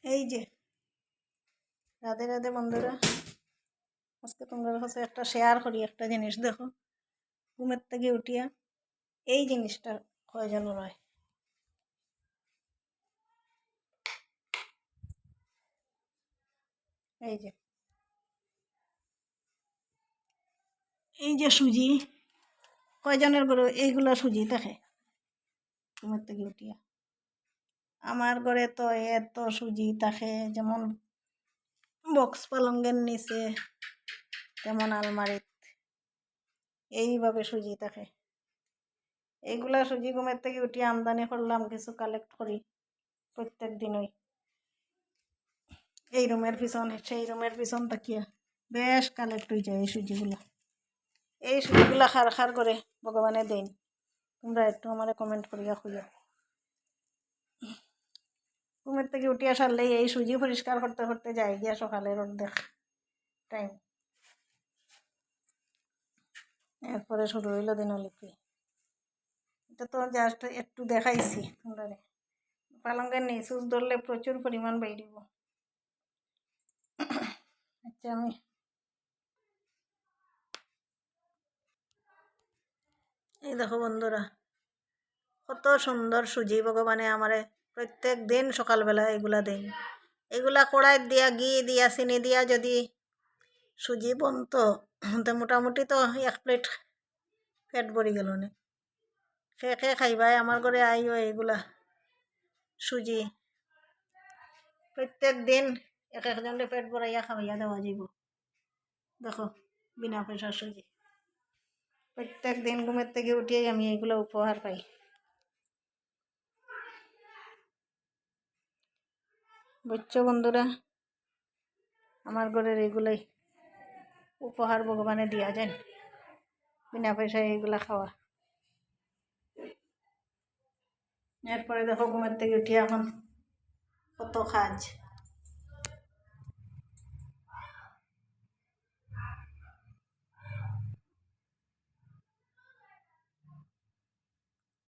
এই যে রাধে রাধে বন্ধুরা, আজকে তোমাদের কাছে একটা শেয়ার করি। একটা জিনিস দেখো, ঘুমের থেকে উঠিয়া এই জিনিসটা কয়জন হয়। এই যে সুজি, কয়জনের ঘরে এইগুলা সুজি থাকে ঘুমের থেকে উঠিয়া? আমার ঘরে তো এত সুজি থাকে, যেমন বক্স পালঙ্গের নিচে, তেমন আলমারিত এইভাবে সুজি থাকে। এইগুলা সুজি ঘুমের থেকে উঠিয়ে আমদানি করলাম, কিছু কালেক্ট করি প্রত্যেক দিনই। এই রুমের পিছন সেই রুমের পিছন তাকিয়া বেশ কালেক্ট হয়ে যায় এই সুজিগুলা। এই সুজিগুলা খার খার করে ভগবানে দেন। তোমরা একটু আমার কমেন্ট করিয়া খুঁজো। ঘুমের থেকে উঠিয়া সারলেই এই সুজি পরিষ্কার করতে করতে যাই গিয়া সকালের অর্ধেক টাইম। এরপরে শুরু হইল দিনলিপি। এটা তো জাস্ট একটু দেখাইছি তোমরা। পালঙ্গের নেই, সুচ ধরলে প্রচুর পরিমাণ বাইরিব। আচ্ছা, আমি এই দেখো বন্ধুরা, কত সুন্দর সুজি ভগবানে আমারে প্রত্যেক দিন সকালবেলা এগুলা দেন। এগুলা কড়াই দিয়া ঘি দিয়া চিনি দিয়া যদি সুজি বনতো, তো মোটামুটি তো 1 প্লেট পেট ভরি গেল না। খেয়ে খাইবাই আমার ঘরে আইও এগুলা সুজি। প্রত্যেক দিন এক একজনের পেট ভরাইয়া খাওয়াইয়া দেওয়া যাব। দেখো, বিনা পয়সার সুজি। প্রত্যেক দিন ঘুমের থেকে উঠিয়েই আমি এগুলো উপহার পাই। বুঝছো বন্ধুরা, আমার ঘরের এগুলাই উপহার ভগবানে দিয়া যায়, বিনা পয়সায় এগুলা খাওয়া। এরপরে দেখো, ঘুমের থেকে উঠিয়ে এখন কত কাজ।